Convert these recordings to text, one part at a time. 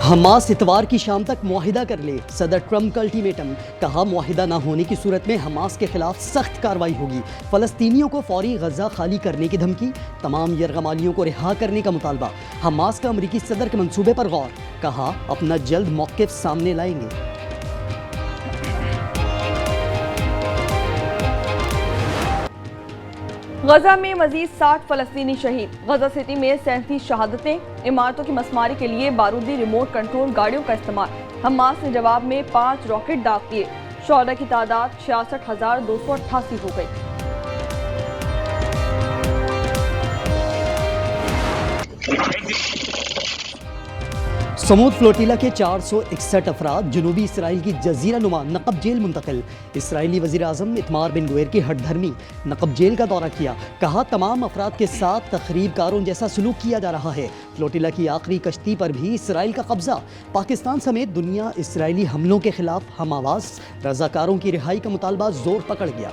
Hamas इतवार की शाम तक मुआहिदा कर ले, सदर ट्रंप का अल्टीमेटम। कहा मुआहिदा न होने की सूरत में हमास के खिलाफ सख्त कार्रवाई होगी। फलस्तीनियों को फौरी गजा खाली करने की धमकी, तमाम यरगमालियों को रिहा करने का मुतालबा। हमास का अमरीकी सदर के मंसूबे पर गौर, कहा अपना जल्द मौक़िफ़ सामने लाएंगे। गजा में मजीद 60 फलस्तीनी शहीद। गजा सिटी में 37 शहादतें। इमारतों की मसमारी के लिए बारूदी रिमोट कंट्रोल गाड़ियों का इस्तेमाल। हमास ने जवाब में 5 रॉकेट दाग किए। शोहदा की तादाद 66,288 हो गई। समूद फ्लोटिला के 461 अफराद जनूबी इसराइल की जजीरा नुमा नकब जेल मुंतकिल। इसराइली वज़ीर आज़म इतमार बिन गुवेर की हठधर्मी, नकब जेल का दौरा किया। कहा तमाम अफराद के साथ तखरीबकारों जैसा सलूक किया जा रहा है। फ्लोटिला की आखिरी कश्ती पर भी इसराइल का कब्जा। पाकिस्तान समेत दुनिया इसराइली हमलों के खिलाफ हम आवाज़। रज़ाकारों की रिहाई का मुतालबा जोर पकड़ गया।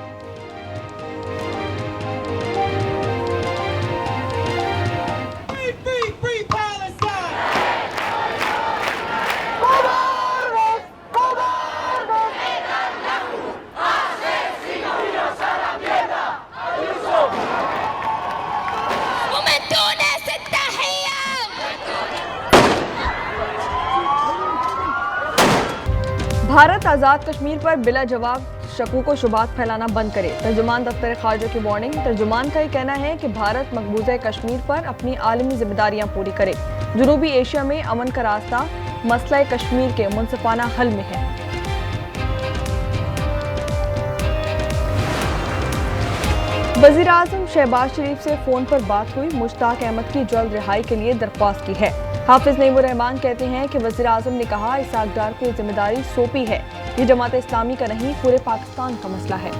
भारत आज़ाद कश्मीर पर बिला जवाब शकूक व शुबात फैलाना बंद करे। तर्जुमान दफ्तर खारजा की वार्निंग। तर्जुमान का ये कहना है कि भारत मकबूजा कश्मीर पर अपनी आलमी जिम्मेदारियां पूरी करे। जनूबी एशिया में अमन का रास्ता मसला कश्मीर के मुनसिफाना हल में है। वज़ीर आज़म शहबाज शरीफ से फ़ोन पर बात हुई। मुश्ताक अहमद की जल्द रिहाई के लिए दरख्वास्त की है। हाफिज नईमुर रहमान कहते हैं कि वज़ीर आज़म ने कहा इसाक डार को जिम्मेदारी सौंपी है। ये जमात इस्लामी का नहीं, पूरे पाकिस्तान का मसला है।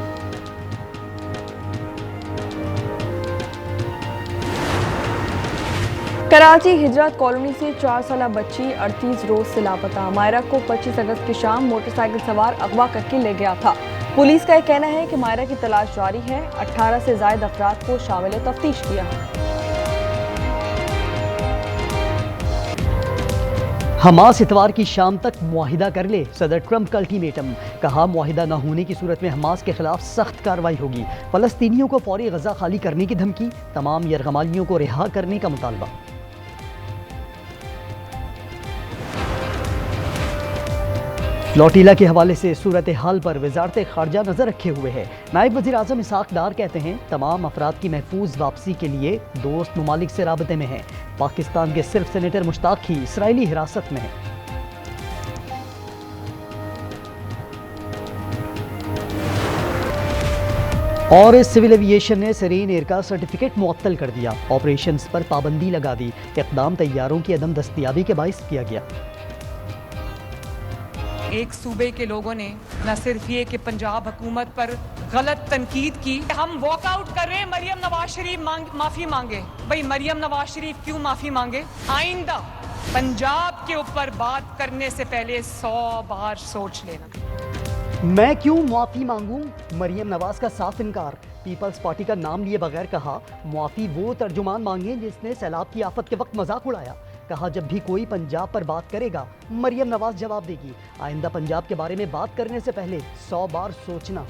कराची हिजरत कॉलोनी से 4 साला बच्ची 38 रोज से लापता। मायरा को 25 अगस्त की शाम मोटरसाइकिल सवार अगवा करके ले गया था। पुलिस का यह कहना है कि मायरा की तलाश जारी है। 18 से ज़ायद अफराद को शामिल तफ्तीश किया। हमास इतवार की शाम तक मुआहिदा कर ले, सदर ट्रंप का अल्टीमेटम। कहा मुआहिदा न होने की सूरत में हमास के खिलाफ सख्त कार्रवाई होगी। फलस्तीनियों को फौरी गजा खाली करने की धमकी, तमाम यरगमालियों को रिहा करने का मुतालबा। फ्लोटिला के हवाले से सूरत हाल पर वजारत खारजा नजर रखे हुए है। नायब वज़ीर आज़म इसाक डार कहते हैं तमाम अफराद की महफूज वापसी के लिए दोस्त ममालिक से राबते में हैं। पाकिस्तान के सिर्फ सेनेटर मुश्ताक ही इसराइली हिरासत में हैं। और सिविल एविएशन ने सरीन एयर का सर्टिफिकेट मुअत्तल कर दिया। ऑपरेशंस पर पाबंदी लगा दी। इक़दाम तैयारों की अदम दस्तयाबी के बाइस किया गया। एक सूबे के लोगों ने न सिर्फ ये कि पंजाब हुकूमत पर गलत तनकीद की, हम वॉकआउट कर रहे हैं, मरियम नवाज शरीफ माफी मांगे। भाई मरियम नवाज शरीफ क्यों माफी मांगे? आइंदा पंजाब के ऊपर बात करने से पहले 100 बार सोच लेना। मैं क्यों माफी मांगूं? मरियम नवाज का साफ इनकार। पीपल्स पार्टी का नाम लिए बगैर कहा माफी वो तर्जुमान मांगे जिसने सैलाब की आफत के वक्त मजाक उड़ाया। कहा जब भी कोई पंजाब पर बात करेगा मरियम नवाज जवाब देगी। आइंदा पंजाब के बारे में बात करने से पहले 100 बार सोचना।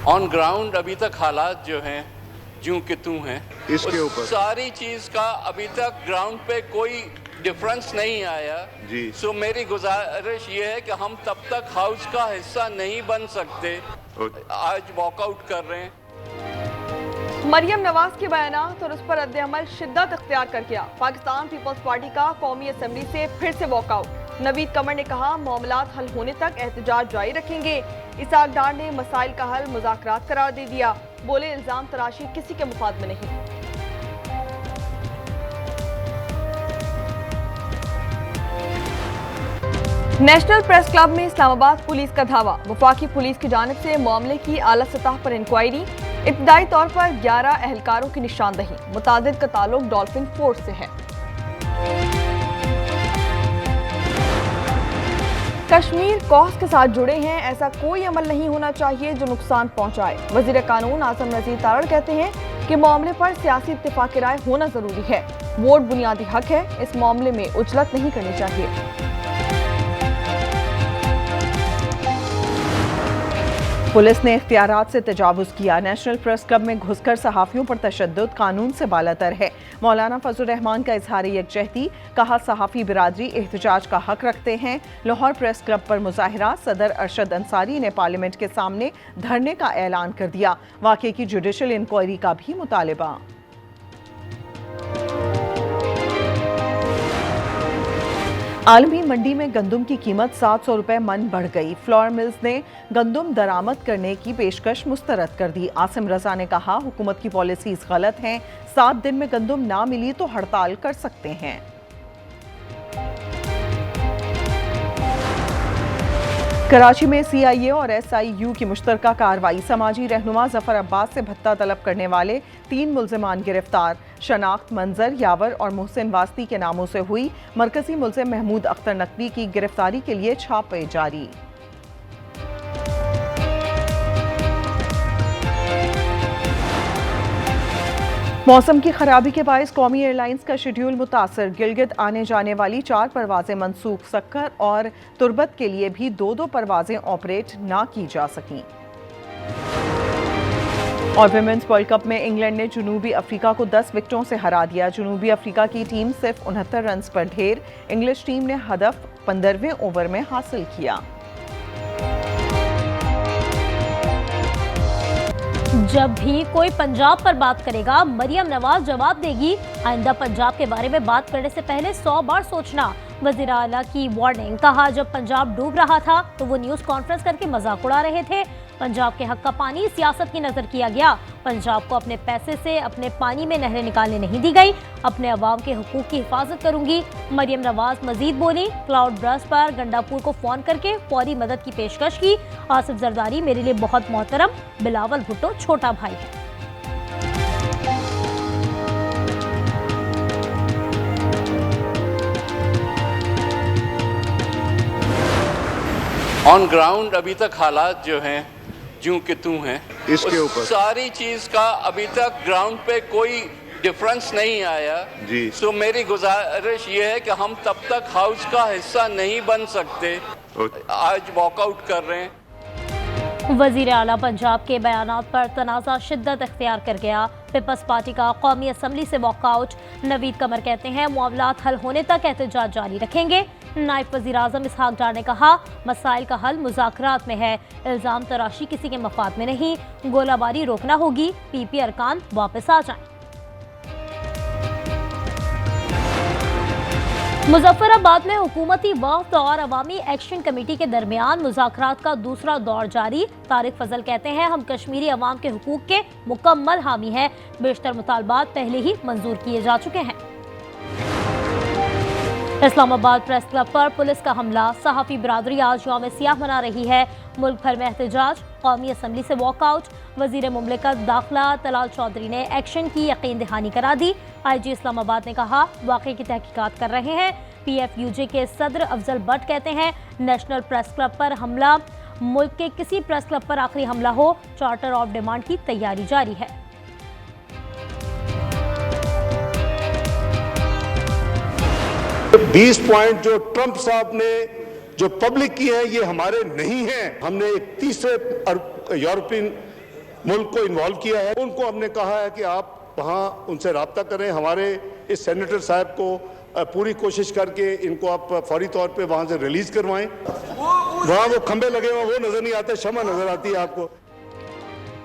ऑन ग्राउंड अभी तक हालात जो हैं ज्यों कि त्यों हैं, इसके ऊपर सारी चीज का अभी तक ग्राउंड पे कोई डिफरेंस नहीं आया जी। सो मेरी गुजारिश ये है कि हम तब तक हाउस का हिस्सा नहीं बन सकते। आज वॉकआउट कर रहे हैं। मरियम नवाज के बयानात और उस पर रद्द-ए-अमल शिद्दत इख्तियार कर किया। पाकिस्तान पीपल्स पार्टी का कौमी असम्बली से फिर से वॉकआउट। नवीद कमर ने कहा मामलात हल होने तक एहतजाज जारी रखेंगे। इसाक डार ने मसाइल का हल मुज़ाकरात करार दे दिया। बोले इल्जाम तराशी किसी के मुफाद में नहीं। नेशनल प्रेस क्लब में इस्लामाबाद पुलिस का धावा। वफाकी पुलिस की जानिब से मामले की आला सतह पर इंक्वायरी। इब्तदाई तौर पर 11 एहलकारों की निशानदही। मुतादिद का ताल्लुक डॉल्फिन फोर्स से है। कश्मीर कॉज के साथ जुड़े हैं, ऐसा कोई अमल नहीं होना चाहिए जो नुकसान पहुंचाए। वजीर कानून आजम नजीर तारड़ कहते हैं कि मामले पर सियासी इत्तेफाक राय होना जरूरी है। वोट बुनियादी हक है, इस मामले में उजलत नहीं करनी चाहिए। पुलिस ने इख्तियारात से तजावुज़ किया। नेशनल प्रेस क्लब में घुसकर सहाफ़ियों पर तशद्दुद कानून से बालातर है। मौलाना फजल रहमान का इजहार यकजहती, कहा सहाफ़ी बिरादरी एहतजाज का हक रखते हैं। लाहौर प्रेस क्लब पर मुजाहिरा, सदर अरशद अंसारी ने पार्लियामेंट के सामने धरने का ऐलान कर दिया। वाक़े की जुडिशल इंक्वायरी का भी मुतालबा। आलमी मंडी में गंदम की कीमत 700 रुपए मन बढ़ गई। फ्लोर मिल्स ने गंदम दरामद करने की पेशकश मुस्तरद कर दी। आसिम रजा ने कहा हुकूमत की पॉलिसीज गलत हैं, 7 दिन में गंदम ना मिली तो हड़ताल कर सकते हैं। कराची में CIA और SIU की मुश्तरका कार्रवाई। समाजी रहनुमा जफर अब्बास से भत्ता तलब करने वाले 3 मुल्जिमान गिरफ्तार। शनाख्त मंजर, यावर और मोहसिन वास्ती के नामों से हुई। मरकजी मुल्जिम महमूद अख्तर नकवी की गिरफ्तारी के लिए छापे जारी। मौसम की खराबी के बायस कौमी एयरलाइंस का शेड्यूल मुतासर। गिलगित आने जाने वाली 4 परवाजें मनसूख। सक्कर और तुर्बत के लिए भी 2-2 परवाजें ऑपरेट ना की जा सकीं। और विमेंस वर्ल्ड कप में इंग्लैंड ने जनूबी अफ्रीका को 10 विकेटों से हरा दिया। जनूबी अफ्रीका की टीम सिर्फ 69 रन पर ढेर। इंग्लिश टीम ने हदफ 15वें ओवर में हासिल किया। जब भी कोई पंजाब पर बात करेगा, मरियम नवाज जवाब देगी। आइंदा पंजाब के बारे में बात करने से पहले 100 बार सोचना। वज़ीर आला की वार्निंग। कहा जब पंजाब डूब रहा था तो वो न्यूज़ कॉन्फ्रेंस करके मजाक उड़ा रहे थे। पंजाब के हक का पानी सियासत की नजर किया गया। पंजाब को अपने पैसे से अपने पानी में नहरें निकालने नहीं दी गई। अपने अवाम के हुकूक की हिफाजत करूंगी। मरियम नवाज मजीद बोली। क्लाउड ब्रस्ट पर गंडापुर को फोन करके फौरी मदद की पेशकश की। आसिफ जरदारी मेरे लिए बहुत मोहतरम, बिलावल भुट्टो छोटा भाई है। ऑन ग्राउंड अभी तक हालात जो हैं ज्यों के त्यों हैं, इसके ऊपर सारी चीज का अभी तक ग्राउंड पे कोई डिफरेंस नहीं आया जी। सो मेरी गुजारिश ये है कि हम तब तक हाउस का हिस्सा नहीं बन सकते, आज वॉकआउट कर रहे हैं। वज़ीर आला पंजाब के बयानात पर तनाज़ा शिद्दत इख्तियार कर गया। पीपल्स पार्टी का कौमी असम्बली से वॉकआउट। नवीद कमर कहते हैं मामलात हल होने तक एहतजाज जारी रखेंगे। नायब वज़ीर आज़म इसहाक डार ने कहा मसाइल का हल मुज़ाकरात में है, इल्ज़ाम तराशी किसी के मफाद में नहीं, गोलाबारी रोकना होगी, PP अरकान वापस आ जाएं। मुजफ्फराबाद में हुकूमती वफ़द और अवामी एक्शन कमेटी के दरमियान मुज़ाकरात का दूसरा दौर जारी। तारिक फजल कहते हैं हम कश्मीरी अवाम के हुकूक के मुकम्मल हामी हैं, बेशतर मुतालबात पहले ही मंजूर किए जा चुके हैं। इस्लामाबाद प्रेस क्लब पर पुलिस का हमला। सहाफ़ी बिरादरी आज यौम सियाह मना रही है। मुल्क भर में एहतजाज। कौमी असम्बली से वॉकआउट। वज़ीर मुमलिकत दाखिला तलाल चौधरी ने एक्शन की यकीन दहानी करा दी। IG इस्लामाबाद ने कहा वाक़े की तहकीकात कर रहे हैं। PFUJ के सदर अफजल भट्ट कहते हैं नेशनल प्रेस क्लब पर हमला, मुल्क के किसी प्रेस क्लब पर आखिरी हमला हो, चार्टर ऑफ डिमांड की तैयारी जारी है। 20 पॉइंट जो ट्रंप साहब ने जो पब्लिक की है ये हमारे नहीं हैं। हमने एक तीसरे यूरोपियन मुल्क को इन्वॉल्व किया है। उनको हमने कहा है कि आप वहाँ उनसे राब्ता करें। हमारे इस सेनेटर साहब को पूरी कोशिश करके इनको आप फौरी तौर पे वहाँ से रिलीज करवाएं। वहाँ वो खंबे लगे हुए वो नजर नहीं आते, शमा नजर आती है आपको।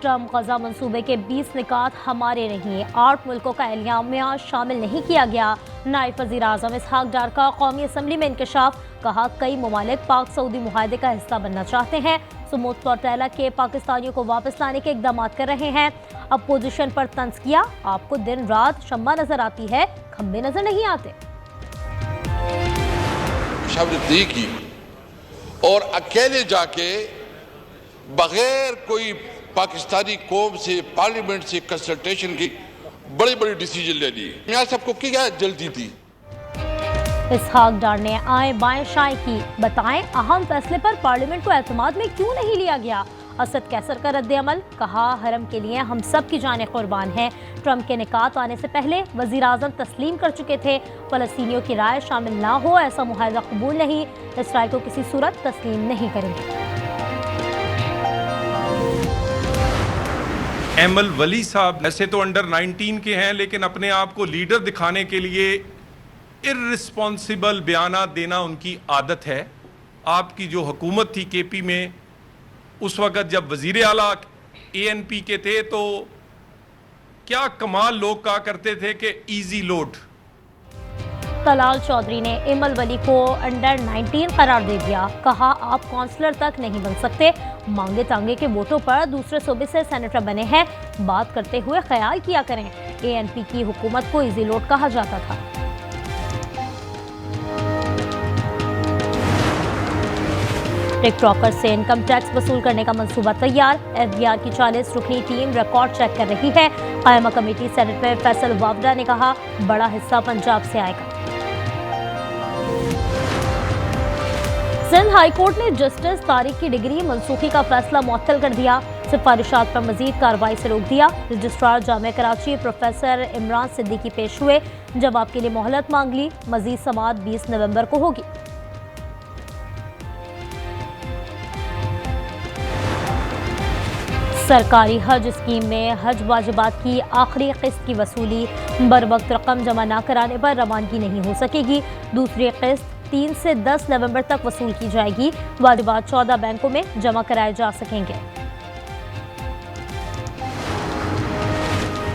ट्रंप गजा मंसूबे के 20 निकात हमारे नहीं, 8 मुल्कों का एलियामिया शामिल नहीं किया गया। नायब वज़ीर आज़म इसहाक डार का कौमी असम्बली में इंकशाफ। कहा कई ममालिक पाक सऊदी मुआहदे का हिस्सा बनना चाहते हैं। सुमूद तौटेला के पाकिस्तानियों को वापस लाने के इकदाम कर रहे हैं। अपोजिशन पर तंज किया आपको दिन रात शम्मा नजर आती है, खंबे नजर नहीं आते। शब्द दी की और अकेले जाके बगैर कोई पाकिस्तानी कौम से पार्लियामेंट से कंसल्टेशन की बड़ी बड़ी डिसीजन ले ली। यहाँ सबको क्या जल्दी थी। इसहाक डार ने आए बाएं शाएं की, बताएं अहम फैसले पर पार्लियामेंट को एतमाद में क्यों नहीं लिया गया। असद कैसर का रद्द-ए-अमल, कहा हरम के लिए हम सब की जानें कुर्बान हैं। ट्रंप के निकात आने से पहले वजीर आजम तस्लीम कर चुके थे, फलस्तीनियों की राय शामिल ना हो ऐसा मुआहदा कबूल नहीं, इसराइल को किसी सूरत तस्लीम नहीं करेंगे। एमल वली साहब ऐसे तो अंडर 19 के हैं, लेकिन अपने आप को लीडर दिखाने के लिए इर्रिस्पॉन्सिबल बयाना देना उनकी आदत है। आपकी जो हुकूमत थी केपी में, उस वक़्त जब वज़ीर आला ANP के थे, तो क्या कमाल लोग कहा करते थे कि इजी लोड। तलाल चौधरी ने एमल वली को अंडर 19 करार दे दिया, कहा आप काउंसलर तक नहीं बन सकते, मांगे तांगे के वोटों पर दूसरे सूबे से सेनेटर बने हैं, बात करते हुए ख्याल किया करें। ANP की हुकूमत को इजी लोड कहा जाता था। टिकटॉकर से इनकम टैक्स वसूल करने का मंसूबा तैयार, FBI की 40 रुकनी टीम रिकॉर्ड चेक कर रही है। कायमा कमेटी सेनेट में फैसल वावडा ने कहा बड़ा हिस्सा पंजाब से आएगा। सिंध हाई कोर्ट ने जस्टिस तारिक की डिग्री मनसूखी का फैसला मुअत्तल कर दिया, सिफारिशात पर मजीद कार्रवाई से रोक दिया। रजिस्ट्रार जामिया कराची प्रोफेसर इमरान सिद्दीकी पेश हुए, जवाब के लिए मोहलत मांग ली, मजीद समाअत 20 नवंबर को होगी। सरकारी हज स्कीम में हज वाजिबात की आखिरी किस्त की वसूली, बर वक्त रकम जमा न कराने पर रवानगी नहीं हो सकेगी। दूसरी किस्त 3 से 10 नवंबर तक वसूल की जाएगी। वाजिबात 14 बैंकों में जमा कराए जा सकेंगे।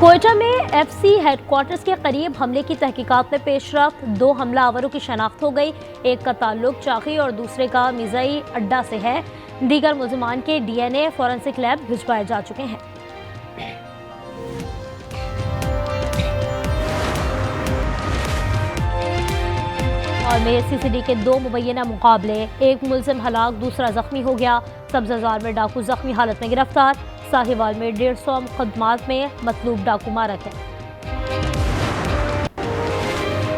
कोयटा में FC हेडक्वार्टर्स के करीब हमले की तहकीकात में पेशरफ्त, 2 हमलावरों की शनाख्त हो गई, एक का ताल्लुक चाकी और दूसरे का मिज़ई अड्डा से है। दीगर मुल्ज़िमान के DNA फॉरेंसिक लैब भिजवाए जा चुके हैं। और में CCD के 2 मुबैना मुकाबले, एक मुल्ज़िम हलाक, दूसरा जख्मी हो गया। सब्ज़ाजार में डाकू जख्मी हालत में गिरफ्तार, साहिवाल में 150 मुकदमात में मतलूब डाकू मारा गया।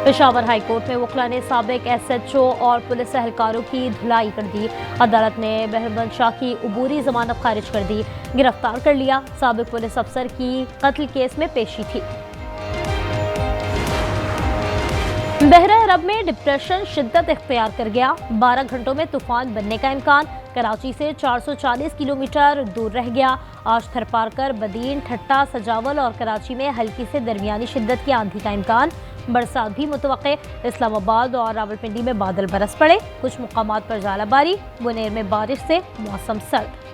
पेशावर हाई कोर्ट में वकला ने साबिक SHO और पुलिस एहलकारों की धुलाई कर दी। अदालत ने बहरबंद शाह की उबूरी जमानत खारिज कर दी, गिरफ्तार कर लिया। साबिक पुलिस अफसर की कत्ल केस में पेशी थी। बहरा अरब में डिप्रेशन शिद्दत इख्तियार कर गया, 12 घंटों में तूफान बनने का इम्कान, कराची से 440 किलोमीटर दूर रह गया। आज थरपारकर, बदीन, ठट्टा, सजावल और कराची में हल्की से दरमियानी शिद्दत की आंधी का इम्कान, बरसात भी मुतवक्के। इस्लामाबाद और रावलपिंडी में बादल बरस पड़े, कुछ मुकामात पर ज़ालाबारी, बुनेर में बारिश से मौसम सर्द।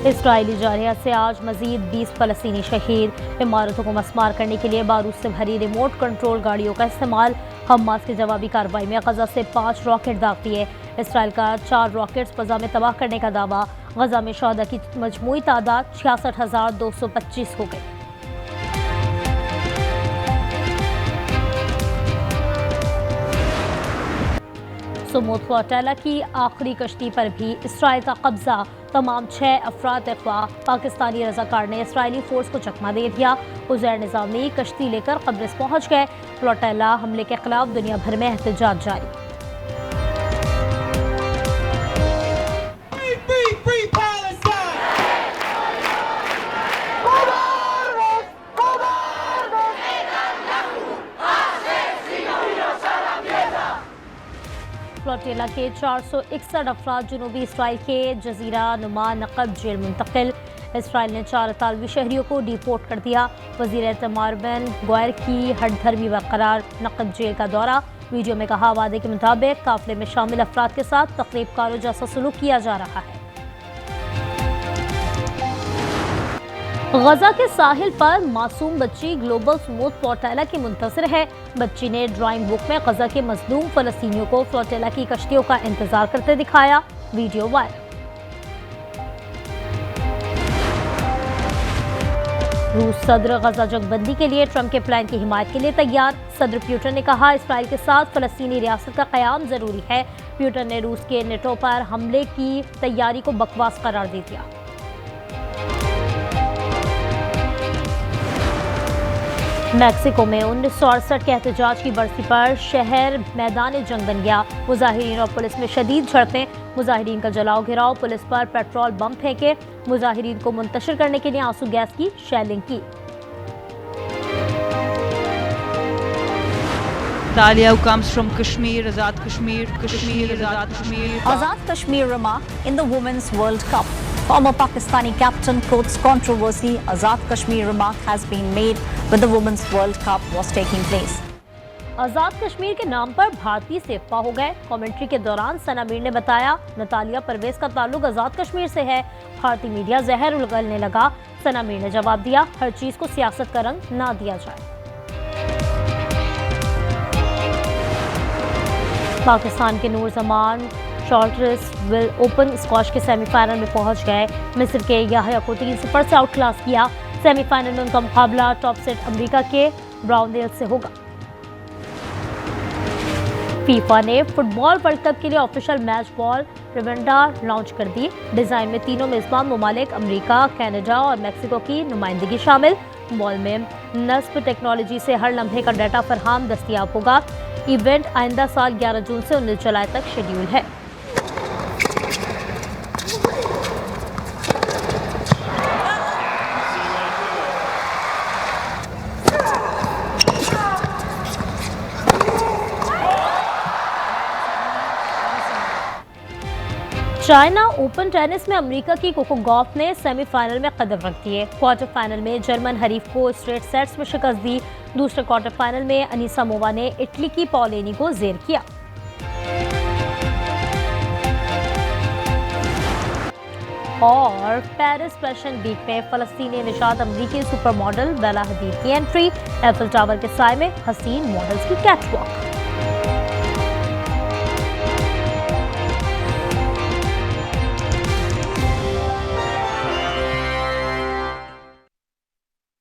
इसराइली जारहिया से आज मजीद 20 फ़लस्तीनी शहीद, इमारतों को मस्मार करने के लिए बारूद से भरी रिमोट कंट्रोल गाड़ियों का इस्तेमाल। हमास की जवाबी कार्रवाई में गजा से 5 रॉकेट दाग दिए, इसराइल का 4 रॉकेट्स फजा में तबाह करने का दावा। गजा में शहदा की मजमूई तादाद 66,225 हो गई। सुमूद फ्लोटेला की आखिरी कश्ती पर भी इसराइल का कब्जा, तमाम 6 अफराद अगवा। पाकिस्तानी रजाकार ने इसराइली फोर्स को चकमा दे दिया। उज़ैर निज़ामी कश्ती लेकर कब्रिस पहुंच गए। फ्लोटेला हमले के खिलाफ दुनिया भर में एहतजाज जारी। फ्लोटेला के 461 अफराद जनूबी इसराइल के जजीरा नुमा नकब जेल मुंतकिल। इसराइल ने 4 इतालवी शहरियों को डिपोर्ट कर दिया। वज़ीर इत्मार बिन गुएर की हठधर्मी बरकरार, नकब जेल का दौरा। वीडियो में कहा वादे के मुताबिक काफिले में शामिल अफराद के साथ तकरीबकारों जैसा सलूक किया जा रहा है। गजा के साहिल पर मासूम बच्ची ग्लोबल स्मूथ फ्लोटेला की मुंतज़िर है। बच्ची ने ड्राइंग बुक में गजा के मजलूम फ़लस्तीनियों को फ्लोटेला की कश्तियों का इंतजार करते दिखाया, वीडियो वायरल। रूस सदर गजा जंगबंदी के लिए ट्रंप के प्लान की हिमायत के लिए तैयार। सदर प्यूटन ने कहा इसराइल के साथ फ़लस्तीनी रियासत का क़याम ज़रूरी है। प्यूटन ने रूस के नेटो पर हमले की तैयारी को बकवास करार दे दिया। मैक्सिको में 1968 के एहतजाज की बरसी पर शहर मैदान जंग बन गया। मुजाहिरीन और पुलिस में शदीद झड़पें, मुजाहिरीन का जलाओ घिराव, पुलिस पर पेट्रोल बम फेंके, मुजाहिरीन को मुंतशिर करने के लिए आंसू गैस की शेलिंग की। Dalia who comes from Kashmir, Azad Kashmir, Azad Kashmir. Azad Kashmir remark in the Women's World Cup. Former Pakistani captain quotes controversy. Azad Kashmir remark has been made when the Women's World Cup was taking place. आजाद कश्मीर के नाम पर भारतीय से अफवाह हो गए। Commentary के दौरान सना मीर ने बताया, नतालिया परवेज का ताल्लुक आजाद कश्मीर से है। भारतीय मीडिया जहर उगलने लगा। सना मीर ने जवाब दिया, हर चीज को सियासत का रंग ना दिया जाए। पाकिस्तान के नूर जमान शॉर्ट्रेस विल ओपन स्क्वॉश के सेमीफाइनल में पहुंच गए। मिस्र के याह्या को 3-0 से आउट क्लास किया। सेमीफाइनल में उनका मुकाबला टॉप सेट अमेरिका के ब्राउनडेल से होगा। फीफा ने फुटबॉल वर्ल्ड कप के लिए ऑफिशियल मैच बॉल प्रिवेंडा लॉन्च कर दी। डिजाइन में तीनों मेजबान ममालिक अमेरिका, कनाडा और मेक्सिको की नुमाइंदगी शामिल। बॉल में नस्ब टेक्नोलॉजी से हर लम्हे का डाटा फरहाम दस्तियाब होगा। इवेंट आइंदा साल 11 जून से 19 जुलाई तक शेड्यूल है। चाइना ओपन टेनिस में अमेरिका की कोको गॉफ ने सेमीफाइनल में कदम रख दिए। क्वार्टर फाइनल में जर्मन हरीफ को स्ट्रेट सेट्स में शिकस्त दी। दूसरे क्वार्टर फाइनल में अनीसा मोवा ने इटली की पॉलेनी को जेर किया। और पेरिस फैशन वीक में फलस्तीनी निशात अमेरिकी सुपर मॉडल बेला हदीद की एंट्री। एफिल टावर के साए में हसीन मॉडल्स की कैटवॉक।